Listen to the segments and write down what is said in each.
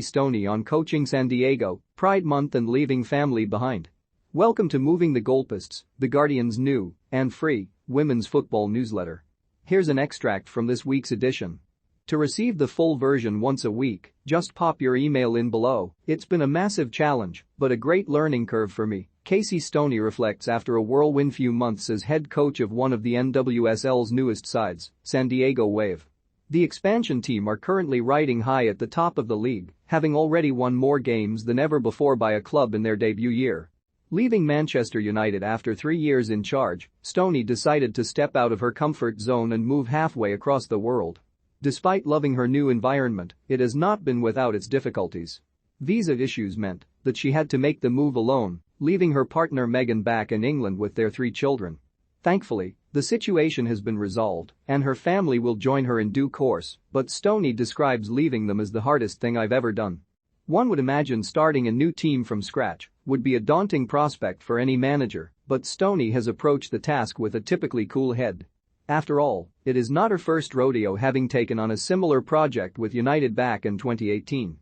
Stoney on coaching San Diego, Pride Month and leaving family behind. Welcome to Moving the Goalposts, The Guardian's new and free women's football newsletter. Here's an extract from this week's edition. To receive the full version once a week, just pop your email in below. It's been a massive challenge, but a great learning curve for me, Stoney reflects after a whirlwind few months as head coach of one of the NWSL's newest sides, San Diego Wave. The expansion team are currently riding high at the top of the league, having already won more games than ever before by a club in their debut year. Leaving Manchester United after 3 years in charge, Stoney decided to step out of her comfort zone and move halfway across the world. Despite loving her new environment, it has not been without its difficulties. Visa issues meant that she had to make the move alone, leaving her partner Megan back in England with their 3 children. Thankfully, the situation has been resolved and her family will join her in due course, but Stoney describes leaving them as the hardest thing I've ever done. One would imagine starting a new team from scratch would be a daunting prospect for any manager, but Stoney has approached the task with a typically cool head. After all, it is not her first rodeo, having taken on a similar project with United back in 2018.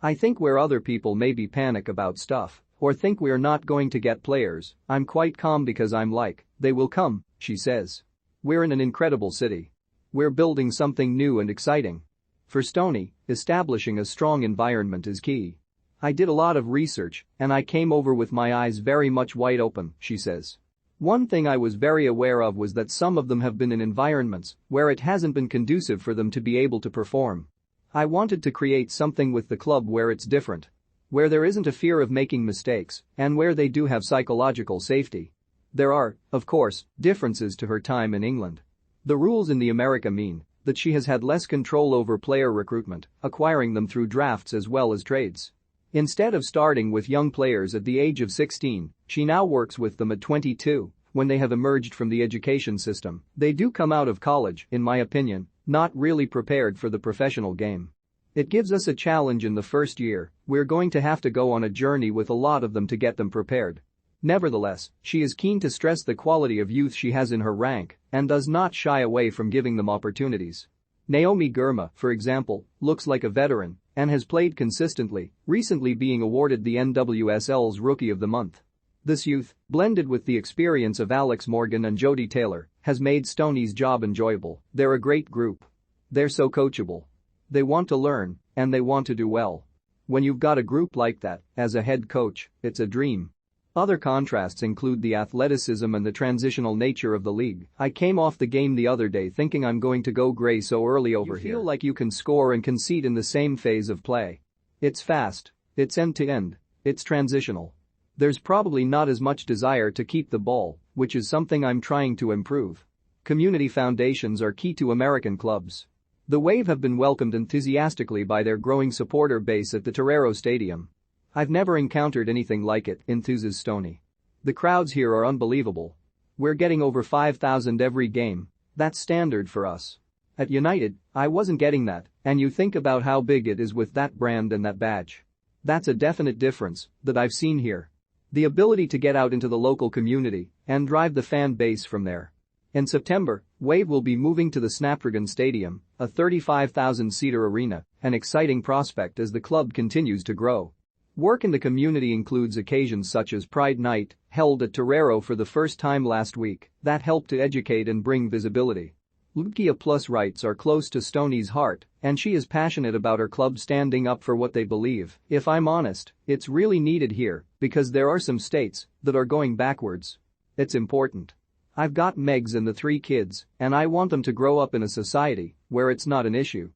I think where other people maybe panic about stuff or think we're not going to get players, I'm quite calm because I'm like, they will come, she says. We're in an incredible city. We're building something new and exciting. For Stoney, establishing a strong environment is key. I did a lot of research and I came over with my eyes very much wide open, she says. One thing I was very aware of was that some of them have been in environments where it hasn't been conducive for them to be able to perform. I wanted to create something with the club where it's different, where there isn't a fear of making mistakes, and where they do have psychological safety. There are, of course, differences to her time in England. The rules in the America mean that she has had less control over player recruitment, acquiring them through drafts as well as trades. Instead of starting with young players at the age of 16, she now works with them at 22, when they have emerged from the education system. They do come out of college, in my opinion, not really prepared for the professional game. It gives us a challenge in the first year. We're going to have to go on a journey with a lot of them to get them prepared. Nevertheless, she is keen to stress the quality of youth she has in her rank and does not shy away from giving them opportunities. Naomi Girma, for example, looks like a veteran and has played consistently, recently being awarded the NWSL's Rookie of the Month. This youth, blended with the experience of Alex Morgan and Jodie Taylor, has made Stoney's job enjoyable. They're a great group. They're so coachable. They want to learn, and they want to do well. When you've got a group like that, as a head coach, it's a dream. Other contrasts include the athleticism and the transitional nature of the league. I came off the game the other day thinking I'm going to go gray so early over here. You feel like you can score and concede in the same phase of play. It's fast, it's end-to-end, it's transitional. There's probably not as much desire to keep the ball, which is something I'm trying to improve. Community foundations are key to American clubs. The Wave have been welcomed enthusiastically by their growing supporter base at the Torero Stadium. I've never encountered anything like it, enthuses Stoney. The crowds here are unbelievable. We're getting over 5,000 every game. That's standard for us. At United, I wasn't getting that, and you think about how big it is with that brand and that badge. That's a definite difference that I've seen here. The ability to get out into the local community and drive the fan base from there. In September, Wave will be moving to the Snapdragon Stadium, a 35,000-seater arena, an exciting prospect as the club continues to grow. Work in the community includes occasions such as Pride Night, held at Torero for the first time last week, that helped to educate and bring visibility. LGBTQ+ rights are close to Stoney's heart, and she is passionate about her club standing up for what they believe. If I'm honest, it's really needed here, because there are some states that are going backwards. It's important. I've got Megs and the 3 kids, and I want them to grow up in a society where it's not an issue.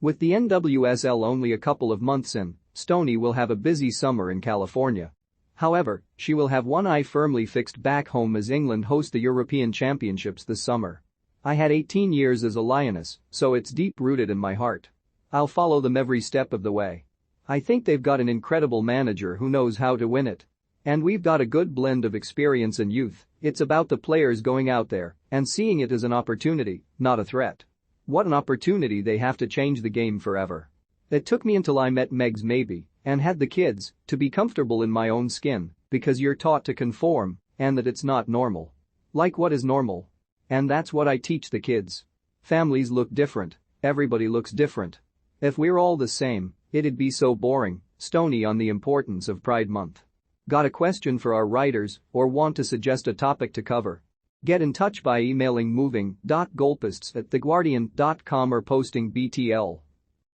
With the NWSL only a couple of months in, Stoney will have a busy summer in California. However, she will have one eye firmly fixed back home as England hosts the European Championships this summer. I had 18 years as a Lioness, so it's deep-rooted in my heart. I'll follow them every step of the way. I think they've got an incredible manager who knows how to win it. And we've got a good blend of experience and youth. It's about the players going out there and seeing it as an opportunity, not a threat. What an opportunity they have to change the game forever. It took me until I met Megs maybe and had the kids to be comfortable in my own skin, because you're taught to conform and that it's not normal. Like, what is normal? And that's what I teach the kids. Families look different. Everybody looks different. If we're all the same, It'd be so boring, Stoney on the importance of Pride Month. Got a question for our writers or want to suggest a topic to cover? Get in touch by emailing moving.goalposts@theguardian.com or posting BTL.